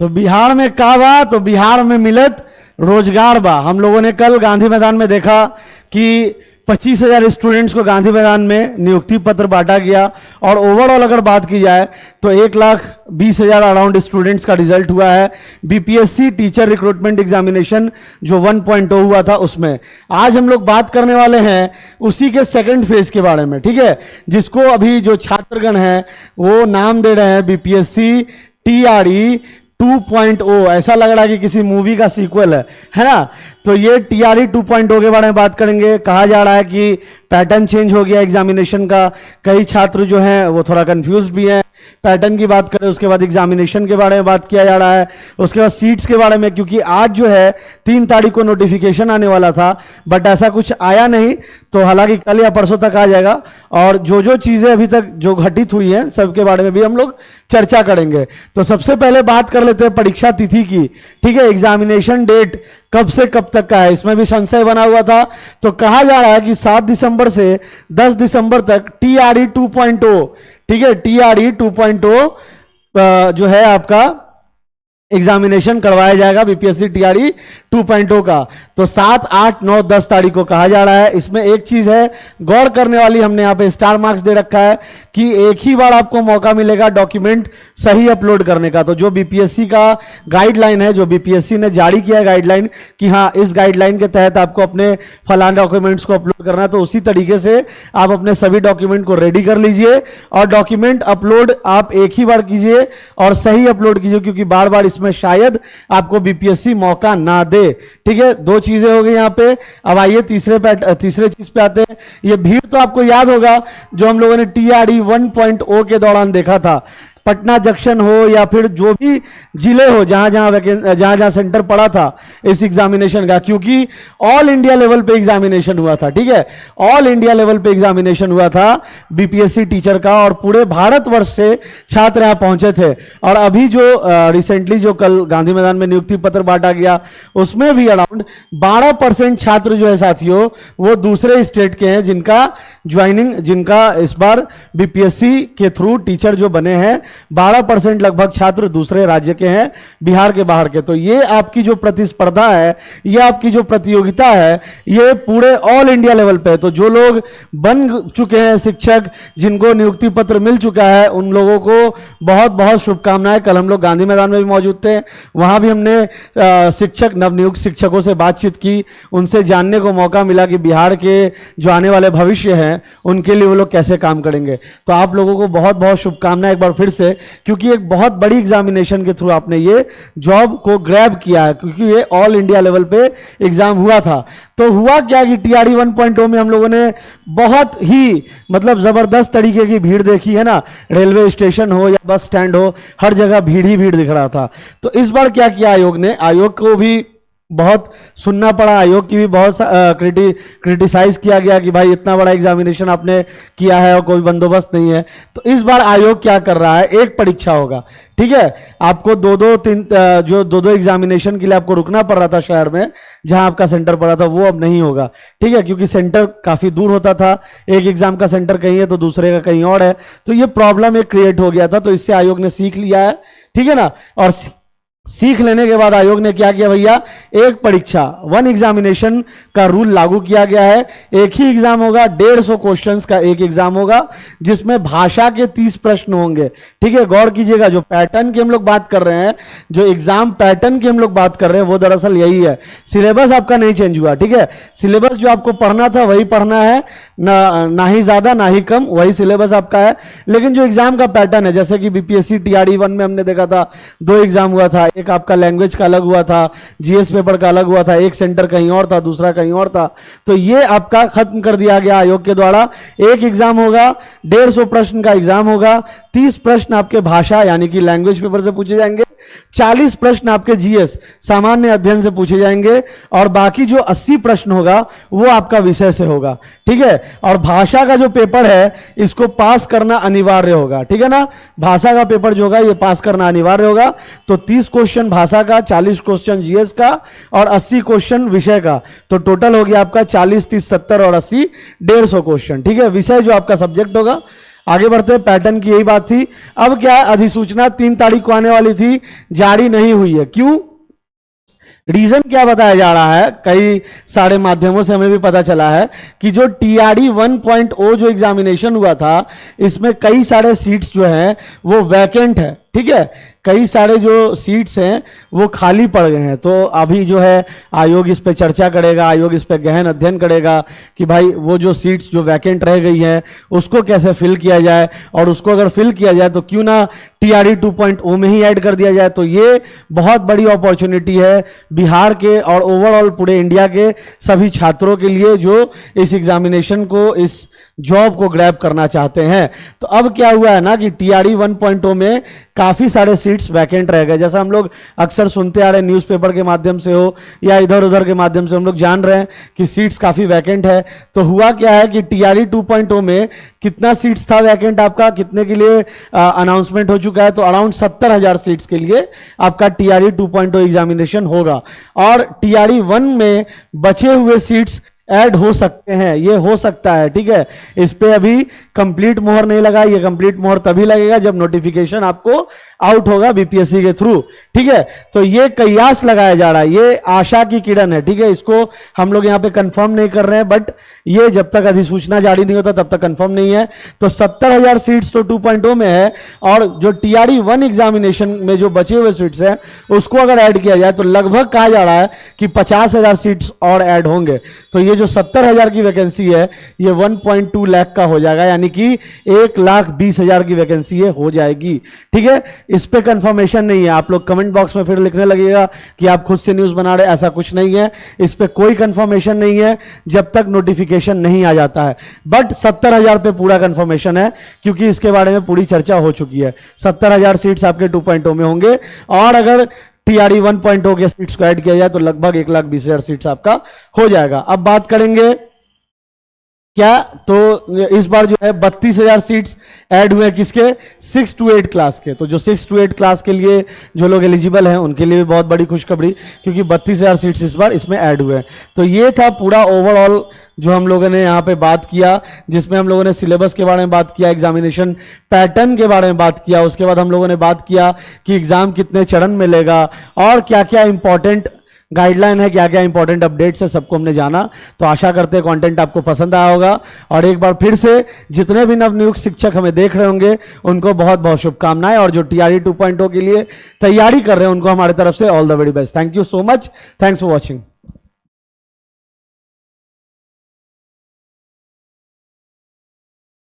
तो बिहार में का बा, तो बिहार में मिलत रोजगार बा। हम लोगों ने कल गांधी मैदान में देखा कि 25,000 स्टूडेंट्स को गांधी मैदान में नियुक्ति पत्र बांटा गया, और ओवरऑल अगर बात की जाए तो 1,20,000 अराउंड स्टूडेंट्स का रिजल्ट हुआ है बीपीएससी टीचर रिक्रूटमेंट एग्जामिनेशन जो 1.0 हुआ था उसमें। आज हम लोग बात करने वाले हैं उसी के सेकंड फेज के बारे में, ठीक है, जिसको अभी जो छात्रगण हैं वो नाम दे रहे हैं बीपीएससी टीआरई 2.0। ऐसा लग रहा है कि किसी मूवी का सीक्वल है ना। तो ये टीआरई 2.0 के बारे में बात करेंगे। कहा जा रहा है कि पैटर्न चेंज हो गया एग्जामिनेशन का, कई छात्र जो हैं वो थोड़ा कंफ्यूज भी हैं। पैटर्न की बात करें, उसके बाद एग्जामिनेशन के बारे में बात किया जा रहा है, उसके बाद सीट्स के बारे में, क्योंकि आज जो है 3 तारीख को नोटिफिकेशन आने वाला था बट ऐसा कुछ आया नहीं, तो हालांकि कल या परसों तक आ जाएगा। और जो जो चीजें अभी तक जो घटित हुई हैं सबके बारे में भी हम लोग चर्चा करेंगे। तो सबसे पहले बात कर लेते हैं परीक्षा तिथि की, ठीक है। एग्जामिनेशन डेट कब से कब तक का है, इसमें भी संशय बना हुआ था। तो कहा जा रहा है कि 7 दिसंबर से 10 दिसंबर तक टीआरई 2.0, ठीक है, टीआरई 2.0 जो है आपका एग्जामिनेशन करवाया जाएगा बीपीएससी टीआरई 2.0 का। तो 7, 8, 9, 10 तारीख को कहा जा रहा है। इसमें एक चीज है गौर करने वाली, हमने यहाँ पे स्टार मार्क्स दे रखा है कि एक ही बार आपको मौका मिलेगा डॉक्यूमेंट सही अपलोड करने का। तो जो बीपीएससी का गाइडलाइन है, जो बीपीएससी ने जारी किया है गाइडलाइन कि हाँ इस गाइडलाइन के तहत आपको अपने फलान डॉक्यूमेंट्स को अपलोड करना है, तो उसी तरीके से आप अपने सभी डॉक्यूमेंट को रेडी कर लीजिए और डॉक्यूमेंट अपलोड आप एक ही बार कीजिए और सही अपलोड कीजिए, क्योंकि बार बार में शायद आपको बीपीएससी मौका ना दे, ठीक है। 2 चीजें हो गई यहां पे। अब आइए तीसरे चीज पे आते हैं। ये भीड़ तो आपको याद होगा जो हम लोगों ने टीआरई 1.0 के दौरान देखा था। पटना जंक्शन हो या फिर जो भी जिले हो जहां जहां सेंटर पड़ा था इस एग्जामिनेशन का, क्योंकि ऑल इंडिया लेवल पे एग्जामिनेशन हुआ था, ठीक है, ऑल इंडिया लेवल पे एग्जामिनेशन हुआ था बीपीएससी टीचर का, और पूरे भारतवर्ष से छात्र यहां पहुंचे थे। और अभी जो रिसेंटली जो कल गांधी मैदान में नियुक्ति पत्र बांटा गया उसमें भी अराउंड 12% छात्र जो है साथियों वो दूसरे स्टेट के हैं, जिनका इस बार बीपीएससी के थ्रू टीचर जो बने हैं 12% लगभग छात्र दूसरे राज्य के हैं, बिहार के बाहर के। तो ये आपकी जो प्रतिस्पर्धा है, ये आपकी जो प्रतियोगिता है, ये पूरे ऑल इंडिया लेवल पे। तो जो लोग बन चुके हैं शिक्षक, जिनको नियुक्ति पत्र मिल चुका है, उन लोगों को बहुत बहुत शुभकामनाएं। कल हम लोग गांधी मैदान में भी मौजूद थे, वहां भी हमने शिक्षक, नवनियुक्त शिक्षकों से बातचीत की, उनसे जानने को मौका मिला कि बिहार के जो आने वाले भविष्य हैं उनके लिए वो लोग कैसे काम करेंगे। तो आप लोगों को बहुत बहुत शुभकामनाएं एक बार फिर से, क्योंकि एक बहुत बड़ी एग्जामिनेशन के थ्रू आपने ये जॉब को ग्रैब किया है, क्योंकि ये ऑल इंडिया लेवल पे एग्जाम हुआ था। तो हुआ क्या कि टीआरई 1.0 में हम लोगों ने बहुत ही मतलब जबरदस्त तरीके की भीड़ देखी है ना। रेलवे स्टेशन हो या बस स्टैंड हो, हर जगह भीड़ ही भीड़ दिख रहा था। तो इस बार क्या किया आयोग ने, आयोग को भी बहुत सुनना पड़ा, आयोग की भी बहुत क्रिटिसाइज किया गया कि भाई इतना बड़ा एग्जामिनेशन आपने किया है और कोई बंदोबस्त नहीं है। तो इस बार आयोग क्या कर रहा है, एक परीक्षा होगा, ठीक है। आपको दो एग्जामिनेशन के लिए आपको रुकना पड़ रहा था शहर में जहां आपका सेंटर पड़ा था, वो अब नहीं होगा, ठीक है, क्योंकि सेंटर काफी दूर होता था। एक एग्जाम का सेंटर कहीं है तो दूसरे का कहीं और है, तो ये प्रॉब्लम एक क्रिएट हो गया था। तो इससे आयोग ने सीख लिया है, ठीक है ना। और सीख लेने के बाद आयोग ने क्या किया भैया, एक परीक्षा, 1 एग्जामिनेशन का रूल लागू किया गया है। एक ही एग्जाम होगा, 150 क्वेश्चंस का एक एग्जाम होगा, जिसमें भाषा के 30 प्रश्न होंगे, ठीक है। गौर कीजिएगा, जो पैटर्न की हम लोग बात कर रहे हैं, जो एग्जाम पैटर्न की हम लोग बात कर रहे हैं, वो दरअसल यही है। सिलेबस आपका नहीं चेंज हुआ, ठीक है। सिलेबस जो आपको पढ़ना था वही पढ़ना है, ना ही ज्यादा ना ही कम, वही सिलेबस आपका है। लेकिन जो एग्जाम का पैटर्न है, जैसे कि बीपीएससी टीआरई 1 में हमने देखा था 2 एग्जाम हुआ था, एक आपका लैंग्वेज का अलग हुआ था, जीएस पेपर का अलग हुआ था, एक सेंटर कहीं और था, दूसरा कहीं और था। तो ये आपका खत्म कर दिया गया आयोग के द्वारा। एक एग्जाम होगा, 150 प्रश्न का एग्जाम होगा, 30 प्रश्न आपके भाषा यानी कि लैंग्वेज पेपर से पूछे जाएंगे, 40 प्रश्न आपके जीएस सामान्य अध्ययन से पूछे जाएंगे, और बाकी जो 80 प्रश्न होगा वो आपका विषय से होगा, ठीक है। और भाषा का जो पेपर है इसको पास करना अनिवार्य होगा, ठीक है ना। भाषा का पेपर जो होगा ये पास करना अनिवार्य होगा। तो 30 क्वेश्चन भाषा का, 40 क्वेश्चन जीएस का और 80 क्वेश्चन विषय का। तो टोटल हो गया आपका 40, 30, 70 और 80, 150 क्वेश्चन, ठीक है। विषय जो आपका सब्जेक्ट होगा। आगे बढ़ते हैं, पैटर्न की यही बात थी। अब क्या है, अधिसूचना 3 तारीख को आने वाली थी, जारी नहीं हुई है। क्यों? रीजन क्या बताया जा रहा है, कई सारे माध्यमों से हमें भी पता चला है कि जो TRE 1.0 जो एग्जामिनेशन हुआ था, इसमें कई सारे सीट्स जो हैं वो वैकेंट है। ठीक है, कई सारे जो सीट्स हैं वो खाली पड़ गए हैं। तो अभी जो है आयोग इस पे चर्चा करेगा, आयोग इस पे गहन अध्ययन करेगा कि भाई वो जो सीट्स जो वैकेंट रह गई हैं उसको कैसे फिल किया जाए, और उसको अगर फिल किया जाए तो क्यों ना TRE 2.0 में ही ऐड कर दिया जाए। तो ये बहुत बड़ी अपॉर्चुनिटी है बिहार के और ओवरऑल पूरे इंडिया के सभी छात्रों के लिए जो इस एग्जामिनेशन को, इस जॉब को ग्रैब करना चाहते हैं। तो अब क्या हुआ है ना कि TRE 1.0 में काफी सारे सीट्स वैकेंट रह गए। जैसा हम लोग अक्सर सुनते आ रहे हैं, न्यूज़पेपर के माध्यम से हो या इधर उधर के माध्यम से हम लोग जान रहे हैं कि सीट्स काफी वैकेंट है। तो हुआ क्या है कि TRE 2.0 में कितना सीट्स था वैकेंट आपका, कितने के लिए अनाउंसमेंट हो चुका है, तो अराउंड 70,000 सीट्स के लिए आपका TRE 2.0 एग्जामिनेशन होगा। और TRE 1 में बचे हुए सीट्स ऐड हो सकते हैं, ये हो सकता है। ठीक है, इस पे अभी कंप्लीट मोहर नहीं लगा, ये कंप्लीट मोहर तभी लगेगा जब नोटिफिकेशन आपको आउट होगा BPSC के थ्रू। ठीक है, तो ये कयास लगाया जा रहा है, ये आशा की किरण है। ठीक है, इसको हम लोग यहां पे कंफर्म नहीं कर रहे हैं, बट ये जब तक अधिसूचना जारी नहीं होता तब तक कंफर्म नहीं है। तो 70,000 सीट्स तो 2.0 में है, और जो TRE 1 एग्जामिनेशन में जो बचे हुए सीट्स हैं उसको अगर ऐड किया जाए तो लगभग कहा जा रहा है कि 50,000 सीट्स और ऐड होंगे। तो ये जो 70,000 की वैकेंसी है ये 1.2 लाख का हो जाएगा, यानी कि 1,20,000 की वैकेंसी ये हो जाएगी। ठीक है, इस पे कंफर्मेशन नहीं है। आप लोग कमेंट बॉक्स में फिर लिखने लगेगा कि आप खुद से न्यूज़ बना रहे, ऐसा कुछ नहीं है। इस पे कोई कंफर्मेशन नहीं है जब तक नोटिफिकेशन नहीं आ जाता है। बट 70,000 पे पूरा कंफर्मेशन है, क्योंकि इसके बारे में पूरी चर्चा हो चुकी है। 70,000 सीट्स आपके 2.0 में होंगे, और अगर TRE 1.0 के सीट्स को ऐड किया जाए तो लगभग 1,20,000 सीट्स आपका हो जाएगा। अब बात करेंगे क्या, तो इस बार जो है 32,000 सीट्स ऐड हुए किसके, 6 to 8 क्लास के। तो जो 6 to 8 क्लास के लिए जो लोग एलिजिबल हैं उनके लिए भी बहुत बड़ी खुशखबरी, क्योंकि 32,000 सीट्स इस बार इसमें ऐड हुए हैं। तो ये था पूरा ओवरऑल जो हम लोगों ने यहाँ पे बात किया, जिसमें हम लोगों ने सिलेबस के बारे में बात किया, एग्जामिनेशन पैटर्न के बारे में बात किया, उसके बाद हम लोगों ने बात किया कि एग्जाम कितने चरण में लेगा और क्या क्या इंपॉर्टेंट गाइडलाइन है, क्या क्या इंपॉर्टेंट अपडेट्स है, सबको हमने जाना। तो आशा करते हैं कंटेंट आपको पसंद आया होगा। और एक बार फिर से जितने भी नवनियुक्त शिक्षक हमें देख रहे होंगे उनको बहुत बहुत शुभकामनाएं, और जो TRE 2.0 के लिए तैयारी कर रहे हैं उनको हमारी तरफ से all the very best. Thank you so much, thanks for watching.